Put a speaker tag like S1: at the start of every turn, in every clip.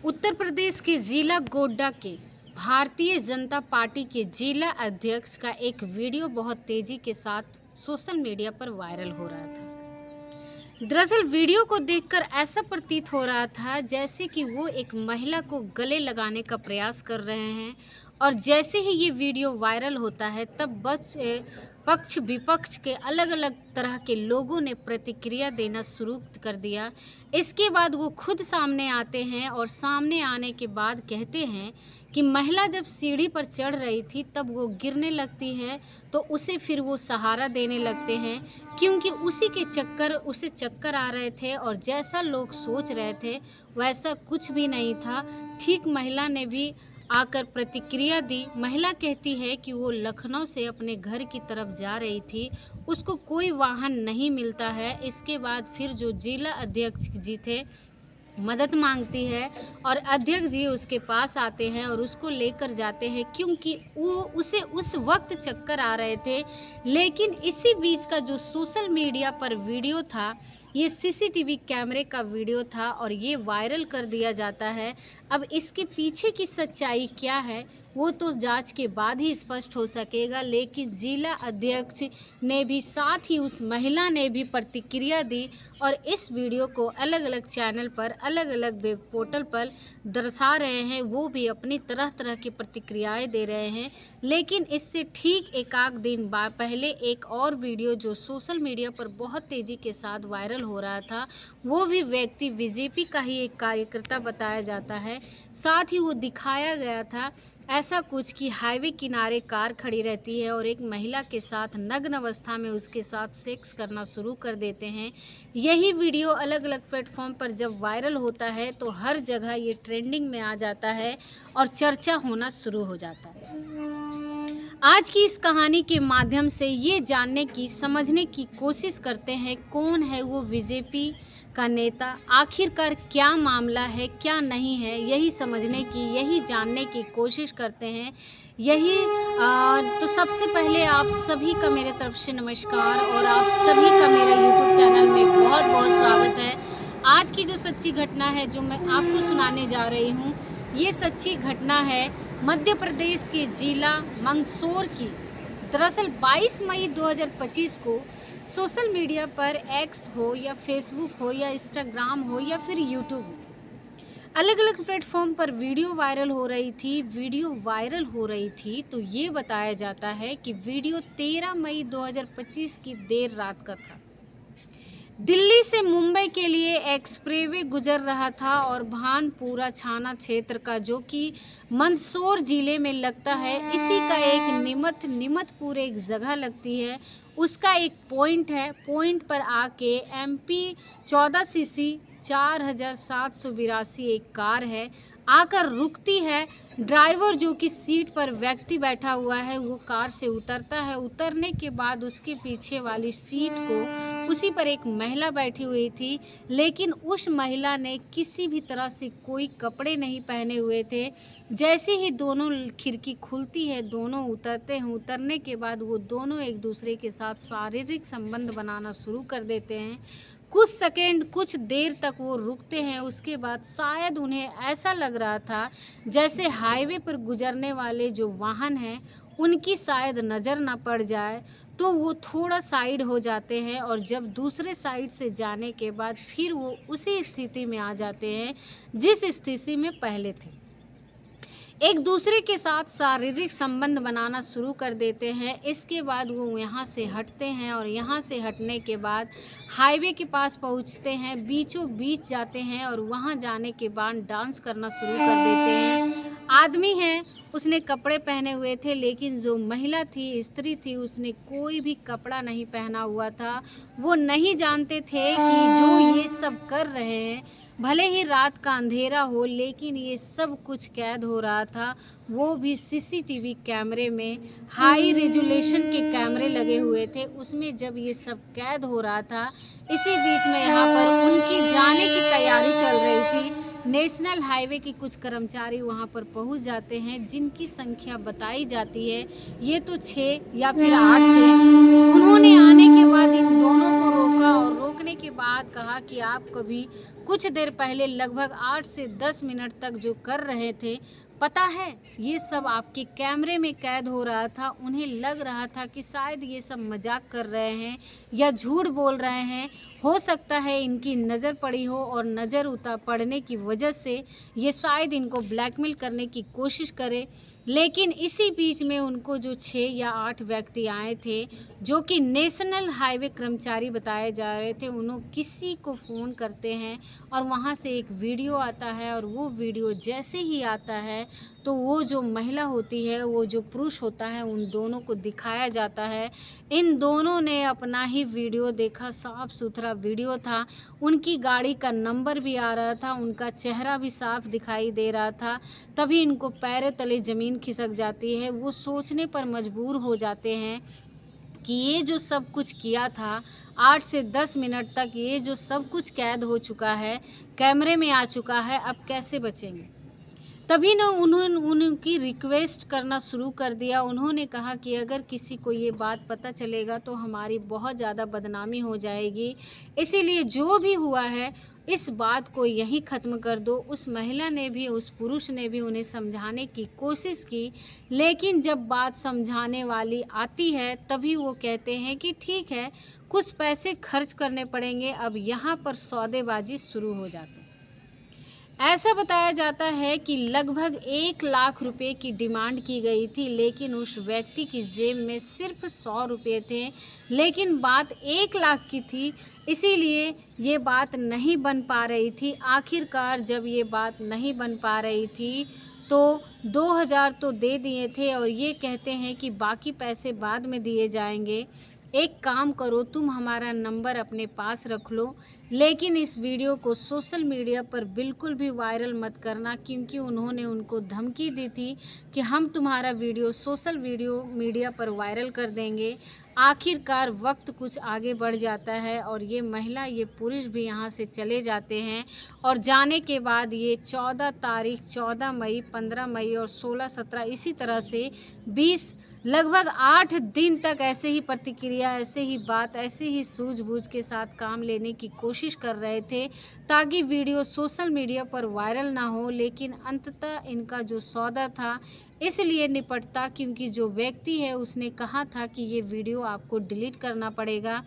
S1: उत्तर प्रदेश के जिला गोड्डा के भारतीय जनता पार्टी के जिला अध्यक्ष का एक वीडियो बहुत तेजी के साथ सोशल मीडिया पर वायरल हो रहा था। दरअसल वीडियो को देखकर ऐसा प्रतीत हो रहा था जैसे कि वो एक महिला को गले लगाने का प्रयास कर रहे हैं और जैसे ही ये वीडियो वायरल होता है तब पक्ष विपक्ष के अलग अलग तरह के लोगों ने प्रतिक्रिया देना शुरू कर दिया। इसके बाद वो खुद सामने आते हैं और सामने आने के बाद कहते हैं कि महिला जब सीढ़ी पर चढ़ रही थी तब वो गिरने लगती है तो उसे फिर वो सहारा देने लगते हैं क्योंकि उसे चक्कर आ रहे थे और जैसा लोग सोच रहे थे वैसा कुछ भी नहीं था। ठीक महिला ने भी आकर प्रतिक्रिया दी। महिला कहती है कि वो लखनऊ से अपने घर की तरफ जा रही थी, उसको कोई वाहन नहीं मिलता है। इसके बाद फिर जो जिला अध्यक्ष जी थे मदद मांगती है और अध्यक्ष जी उसके पास आते हैं और उसको लेकर जाते हैं क्योंकि उसे उस वक्त चक्कर आ रहे थे। लेकिन इसी बीच का जो सोशल मीडिया पर वीडियो था ये सीसीटीवी कैमरे का वीडियो था और ये वायरल कर दिया जाता है। अब इसके पीछे की सच्चाई क्या है वो तो जांच के बाद ही स्पष्ट हो सकेगा। लेकिन जिला अध्यक्ष ने भी साथ ही उस महिला ने भी प्रतिक्रिया दी और इस वीडियो को अलग अलग चैनल पर अलग अलग वेब पोर्टल पर दर्शा रहे हैं। वो भी अपनी तरह तरह की प्रतिक्रियाएं दे रहे हैं। लेकिन इससे ठीक एक आध दिन बाद पहले एक और वीडियो जो सोशल मीडिया पर बहुत तेज़ी के साथ वायरल हो रहा था वो भी व्यक्ति बीजेपी का ही एक कार्यकर्ता बताया जाता है। साथ ही वो दिखाया गया था ऐसा कुछ कि हाईवे किनारे कार खड़ी रहती है और एक महिला के साथ नग्न अवस्था में उसके साथ सेक्स करना शुरू कर देते हैं। यही वीडियो अलग अलग प्लेटफॉर्म पर जब वायरल होता है तो हर जगह ये ट्रेंडिंग में आ जाता है और चर्चा होना शुरू हो जाता है। आज की इस कहानी के माध्यम से ये जानने की समझने की कोशिश करते हैं कौन है वो बीजेपी का नेता, आखिरकार क्या मामला है क्या नहीं है, यही समझने की यही जानने की कोशिश करते हैं। तो सबसे पहले आप सभी का मेरे तरफ से नमस्कार और आप सभी का मेरा यूट्यूब चैनल में बहुत बहुत स्वागत है। आज की जो सच्ची घटना है जो मैं आपको सुनाने जा रही हूँ ये सच्ची घटना है मध्य प्रदेश के जिला मंदसौर की। दरअसल 22 मई 2025 को सोशल मीडिया पर एक्स हो या फेसबुक हो या इंस्टाग्राम हो या फिर यूट्यूब हो अलग अलग प्लेटफॉर्म पर वीडियो वायरल हो रही थी तो ये बताया जाता है कि वीडियो 13 मई 2025 की देर रात का था। दिल्ली से मुंबई के लिए एक्सप्रेसवे गुजर रहा था और भानपुरा थाना क्षेत्र का जो कि मंदसौर जिले में लगता है इसी का एक निमतपुर एक जगह लगती है उसका एक पॉइंट है। पॉइंट पर आके MP 14 सीसी 4782 एक कार है आकर रुकती है। ड्राइवर जो कि सीट पर व्यक्ति बैठा हुआ है वो कार से उतरता है। उतरने के बाद उसके पीछे वाली सीट को उसी पर एक महिला बैठी हुई थी लेकिन उस महिला ने किसी भी तरह से कोई कपड़े नहीं पहने हुए थे। जैसे ही दोनों खिड़की खुलती है दोनों उतरते हैं। उतरने के बाद वो दोनों एक दूसरे के साथ शारीरिक संबंध बनाना शुरू कर देते हैं। कुछ सेकेंड कुछ देर तक वो रुकते हैं। उसके बाद शायद उन्हें ऐसा लग रहा था जैसे हाईवे पर गुजरने वाले जो वाहन हैं उनकी शायद नज़र ना पड़ जाए तो वो थोड़ा साइड हो जाते हैं और जब दूसरे साइड से जाने के बाद फिर वो उसी स्थिति में आ जाते हैं जिस स्थिति में पहले थे। एक दूसरे के साथ शारीरिक संबंध बनाना शुरू कर देते हैं। इसके बाद वो यहाँ से हटते हैं और यहाँ से हटने के बाद हाईवे के पास पहुँचते हैं, बीचों बीच जाते हैं और वहाँ जाने के बाद डांस करना शुरू कर देते हैं। आदमी है उसने कपड़े पहने हुए थे लेकिन जो महिला थी स्त्री थी उसने कोई भी कपड़ा नहीं पहना हुआ था। वो नहीं जानते थे कि जो ये सब कर रहे हैं भले ही रात का अंधेरा हो लेकिन ये सब कुछ कैद हो रहा था वो भी सीसीटीवी कैमरे में। हाई रेजोल्यूशन के कैमरे लगे हुए थे उसमें जब ये सब कैद हो रहा था। इसी बीच में यहाँ पर उनकी जाने की तैयारी चल रही थी। नेशनल हाईवे के कुछ कर्मचारी वहां पर पहुंच जाते हैं जिनकी संख्या बताई जाती है ये तो 6 या फिर 8 थे। उन्होंने आने के बाद इन दोनों को रोका और रोकने के बाद कहा कि आप कभी कुछ देर पहले लगभग 8 से 10 मिनट तक जो कर रहे थे, पता है ये सब आपके कैमरे में कैद हो रहा था। उन्हें लग रहा था कि शायद ये सब मजाक कर रहे हैं या झूठ बोल रहे हैं। हो सकता है इनकी नज़र पड़ी हो और नज़र उतार पड़ने की वजह से ये शायद इनको ब्लैकमेल करने की कोशिश करे। लेकिन इसी बीच में उनको जो 6 या 8 व्यक्ति आए थे, जो कि नेशनल हाईवे कर्मचारी बताए जा रहे थे, उन्होंने किसी को फ़ोन करते हैं और वहाँ से एक वीडियो आता है और वो वीडियो जैसे ही आता है तो वो जो महिला होती है, वो जो पुरुष होता है, उन दोनों को दिखाया जाता है। इन दोनों ने अपना ही वीडियो देखा, साफ सुथरा वीडियो था, उनकी गाड़ी का नंबर भी आ रहा था, उनका चेहरा भी साफ दिखाई दे रहा था। तभी इनको पैरों तले ज़मीन खिसक जाती है। वो सोचने पर मजबूर हो जाते हैं कि ये जो सब कुछ किया था, 8 से 10 मिनट तक ये जो सब कुछ कैद हो चुका है, कैमरे में आ चुका है, अब कैसे बचेंगे। तभी ना उन्होंने उनकी रिक्वेस्ट करना शुरू कर दिया। उन्होंने कहा कि अगर किसी को ये बात पता चलेगा तो हमारी बहुत ज़्यादा बदनामी हो जाएगी, इसीलिए जो भी हुआ है इस बात को यहीं ख़त्म कर दो। उस महिला ने भी, उस पुरुष ने भी उन्हें समझाने की कोशिश की, लेकिन जब बात समझाने वाली आती है तभी वो कहते हैं कि ठीक है, कुछ पैसे खर्च करने पड़ेंगे। अब यहाँ पर सौदेबाजी शुरू हो जाती है। ऐसा बताया जाता है कि लगभग 1 लाख रुपए की डिमांड की गई थी, लेकिन उस व्यक्ति की जेब में सिर्फ 100 रुपये थे। लेकिन बात 1 लाख की थी, इसीलिए ये बात नहीं बन पा रही थी। आखिरकार जब ये बात नहीं बन पा रही थी तो 2000 तो दे दिए थे और ये कहते हैं कि बाकी पैसे बाद में दिए जाएंगे। एक काम करो, तुम हमारा नंबर अपने पास रख लो, लेकिन इस वीडियो को सोशल मीडिया पर बिल्कुल भी वायरल मत करना, क्योंकि उन्होंने उनको धमकी दी थी कि हम तुम्हारा वीडियो सोशल मीडिया पर वायरल कर देंगे। आखिरकार वक्त कुछ आगे बढ़ जाता है और ये महिला, ये पुरुष भी यहाँ से चले जाते हैं और जाने के बाद ये 14 तारीख, 14 मई, 15 मई और 16, 17 इसी तरह से 20 लगभग 8 दिन तक ऐसे ही प्रतिक्रिया, ऐसे ही बात, ऐसे ही सूझबूझ के साथ काम लेने की कोशिश कर रहे थे ताकि वीडियो सोशल मीडिया पर वायरल ना हो। लेकिन अंततः इनका जो सौदा था इसलिए निपटता, क्योंकि जो व्यक्ति है उसने कहा था कि ये वीडियो आपको डिलीट करना पड़ेगा,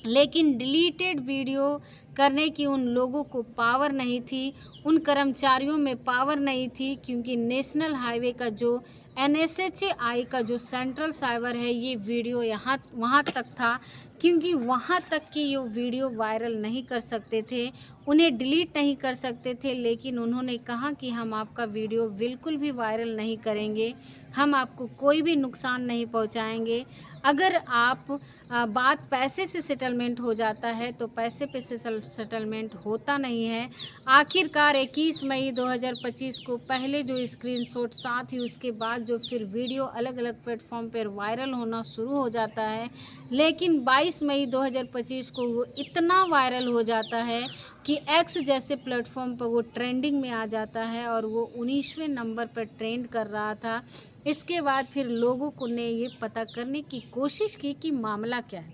S1: लेकिन डिलीटेड वीडियो करने की उन लोगों को पावर नहीं थी, उन कर्मचारियों में पावर नहीं थी, क्योंकि नेशनल हाईवे का जो NSHAI का जो सेंट्रल सर्वर है, ये वीडियो यहाँ वहाँ तक था, क्योंकि वहाँ तक की ये वीडियो वायरल नहीं कर सकते थे, उन्हें डिलीट नहीं कर सकते थे। लेकिन उन्होंने कहा कि हम आपका वीडियो बिल्कुल भी वायरल नहीं करेंगे, हम आपको कोई भी नुकसान नहीं पहुँचाएंगे। अगर आप बात पैसे से सेटलमेंट हो जाता है तो पैसे पे से सेटलमेंट होता नहीं है। आखिरकार 21 मई 2025 को पहले जो स्क्रीनशॉट, साथ ही उसके बाद जो फिर वीडियो अलग अलग प्लेटफॉर्म पर वायरल होना शुरू हो जाता है। लेकिन 22 मई 2025 को वो इतना वायरल हो जाता है कि एक्स जैसे प्लेटफॉर्म पर वो ट्रेंडिंग में आ जाता है और वो 19वें नंबर पर ट्रेंड कर रहा था। इसके बाद फिर लोगों को ने ये पता करने की कोशिश की कि मामला क्या है,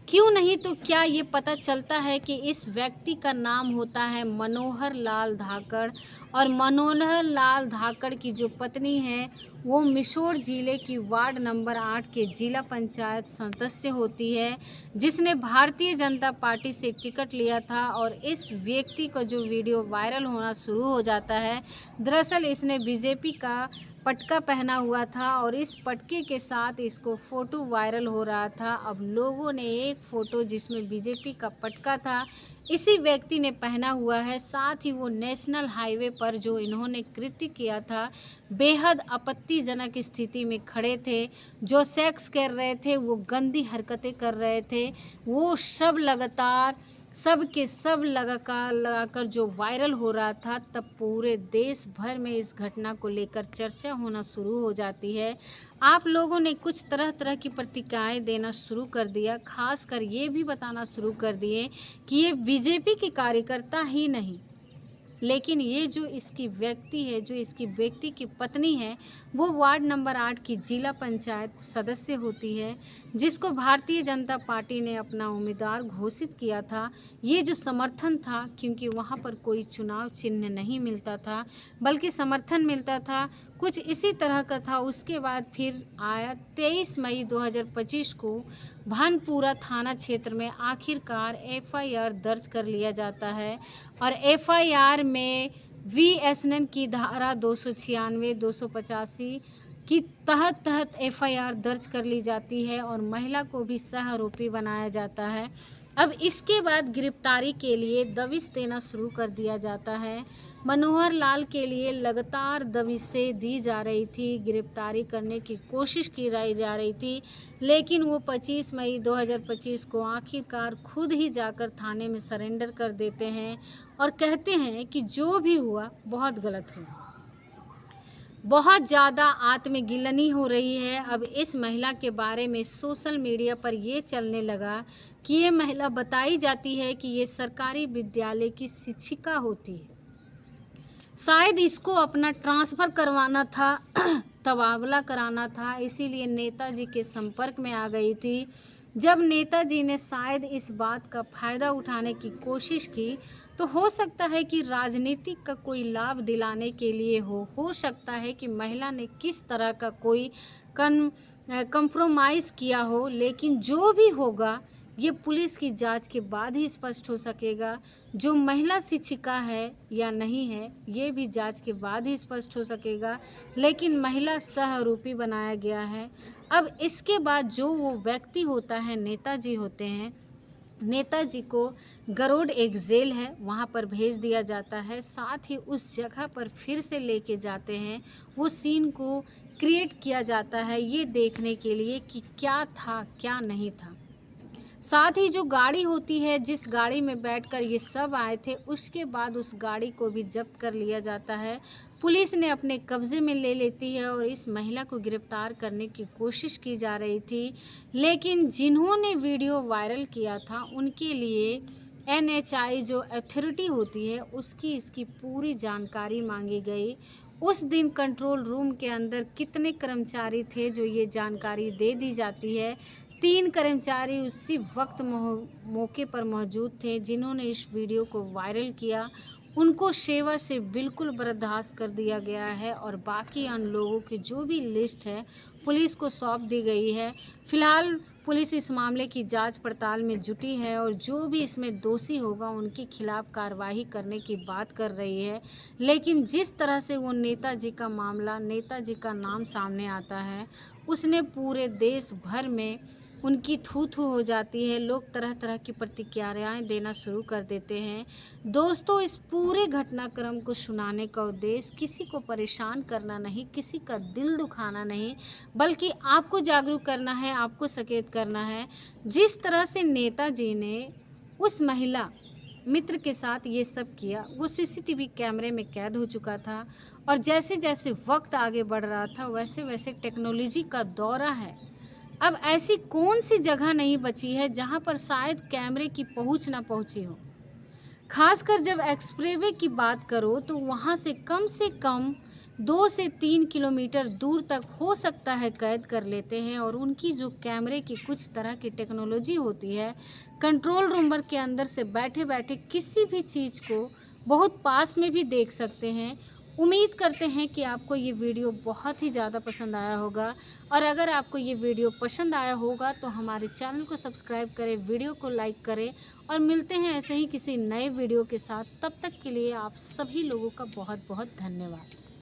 S1: क्यों नहीं तो क्या ये पता चलता है कि इस व्यक्ति का नाम होता है मनोहर लाल धाकड़, और मनोहर लाल धाकड़ की जो पत्नी है वो मिशोर जिले की वार्ड नंबर 8 के जिला पंचायत सदस्य होती है, जिसने भारतीय जनता पार्टी से टिकट लिया था। और इस व्यक्ति का जो वीडियो वायरल होना शुरू हो जाता है, दरअसल इसने बीजेपी का पटका पहना हुआ था और इस पटके के साथ इसको फ़ोटो वायरल हो रहा था। अब लोगों ने एक फ़ोटो जिसमें बीजेपी का पटका था इसी व्यक्ति ने पहना हुआ है, साथ ही वो नेशनल हाईवे पर जो इन्होंने कृत्य किया था, बेहद आपत्तिजनक स्थिति में खड़े थे, जो सेक्स कर रहे थे, वो गंदी हरकतें कर रहे थे, वो सब लगातार सब के सब लगाकर जो वायरल हो रहा था, तब पूरे देश भर में इस घटना को लेकर चर्चा होना शुरू हो जाती है। आप लोगों ने कुछ तरह तरह की प्रतिक्रियाएं देना शुरू कर दिया, खासकर ये भी बताना शुरू कर दिए कि ये बीजेपी के कार्यकर्ता ही नहीं, लेकिन ये जो इसकी व्यक्ति है, जो इसकी व्यक्ति की पत्नी है, वो वार्ड नंबर 8 की जिला पंचायत सदस्य होती है, जिसको भारतीय जनता पार्टी ने अपना उम्मीदवार घोषित किया था। ये जो समर्थन था, क्योंकि वहाँ पर कोई चुनाव चिन्ह नहीं मिलता था, बल्कि समर्थन मिलता था, कुछ इसी तरह का था। उसके बाद फिर आया 23 मई 2025 को भानपुरा थाना क्षेत्र में आखिरकार एफआईआर दर्ज कर लिया जाता है और एफआईआर में वीएसएन की धारा 296, 285 की तहत एफआईआर दर्ज कर ली जाती है और महिला को भी सह आरोपी बनाया जाता है। अब इसके बाद गिरफ्तारी के लिए दबिश देना शुरू कर दिया जाता है। मनोहर लाल के लिए लगातार दबिशें दी जा रही थी, गिरफ्तारी करने की कोशिश की जा रही थी, लेकिन वो 25 मई 2025 को आखिरकार खुद ही जाकर थाने में सरेंडर कर देते हैं और कहते हैं कि जो भी हुआ बहुत गलत हुआ। बहुत ज़्यादा आत्मगिलनी हो रही है। अब इस महिला के बारे में सोशल मीडिया पर ये चलने लगा कि ये महिला बताई जाती है कि ये सरकारी विद्यालय की शिक्षिका होती है। शायद इसको अपना ट्रांसफ़र करवाना था, तबादला कराना था, इसीलिए नेताजी के संपर्क में आ गई थी। जब नेताजी ने शायद इस बात का फ़ायदा उठाने की कोशिश की, तो हो सकता है कि राजनीतिक का कोई लाभ दिलाने के लिए हो सकता है कि महिला ने किस तरह का कोई कंप्रोमाइज़ किया हो, लेकिन जो भी होगा ये पुलिस की जांच के बाद ही स्पष्ट हो सकेगा। जो महिला शिक्षिका है या नहीं है, ये भी जांच के बाद ही स्पष्ट हो सकेगा, लेकिन महिला सह आरोपी बनाया गया है। अब इसके बाद जो वो व्यक्ति होता है, नेताजी होते हैं, नेताजी को गरोड एक जेल है, वहाँ पर भेज दिया जाता है। साथ ही उस जगह पर फिर से लेके जाते हैं, वो सीन को क्रिएट किया जाता है ये देखने के लिए कि क्या था क्या नहीं था। साथ ही जो गाड़ी होती है, जिस गाड़ी में बैठकर ये सब आए थे, उसके बाद उस गाड़ी को भी जब्त कर लिया जाता है। पुलिस ने अपने कब्जे में ले लेती है और इस महिला को गिरफ्तार करने की कोशिश की जा रही थी, लेकिन जिन्होंने वीडियो वायरल किया था उनके लिए एनएचआई जो अथॉरिटी होती है उसकी इसकी पूरी जानकारी मांगी गई। उस दिन कंट्रोल रूम के अंदर कितने कर्मचारी थे जो ये जानकारी दे दी जाती है। 3 कर्मचारी उसी वक्त मौके पर मौजूद थे जिन्होंने इस वीडियो को वायरल किया। उनको सेवा से बिल्कुल बर्खास्त कर दिया गया है और बाकी अन्य लोगों की जो भी लिस्ट है पुलिस को सौंप दी गई है। फिलहाल पुलिस इस मामले की जांच पड़ताल में जुटी है और जो भी इसमें दोषी होगा उनके खिलाफ कार्रवाई करने की बात कर रही है। लेकिन जिस तरह से वो नेताजी का मामला, नेताजी का नाम सामने आता है, उसने पूरे देश भर में उनकी थू-थू हो जाती है। लोग तरह तरह की प्रतिक्रियाएं देना शुरू कर देते हैं। दोस्तों, इस पूरे घटनाक्रम को सुनाने का उद्देश्य किसी को परेशान करना नहीं, किसी का दिल दुखाना नहीं, बल्कि आपको जागरूक करना है, आपको सचेत करना है। जिस तरह से नेताजी ने उस महिला मित्र के साथ ये सब किया, वो सीसीटीवी कैमरे में कैद हो चुका था और जैसे जैसे वक्त आगे बढ़ रहा था वैसे वैसे टेक्नोलॉजी का दौरा है। अब ऐसी कौन सी जगह नहीं बची है जहां पर शायद कैमरे की पहुंच ना पहुंची हो। खासकर जब एक्सप्रेसवे की बात करो तो वहां से कम 2 से 3 किलोमीटर दूर तक हो सकता है कैद कर लेते हैं और उनकी जो कैमरे की कुछ तरह की टेक्नोलॉजी होती है, कंट्रोल रूम के अंदर से बैठे बैठे किसी भी चीज़ को बहुत पास में भी देख सकते हैं। उम्मीद करते हैं कि आपको ये वीडियो बहुत ही ज़्यादा पसंद आया होगा और अगर आपको ये वीडियो पसंद आया होगा तो हमारे चैनल को सब्सक्राइब करें, वीडियो को लाइक करें और मिलते हैं ऐसे ही किसी नए वीडियो के साथ। तब तक के लिए आप सभी लोगों का बहुत बहुत धन्यवाद।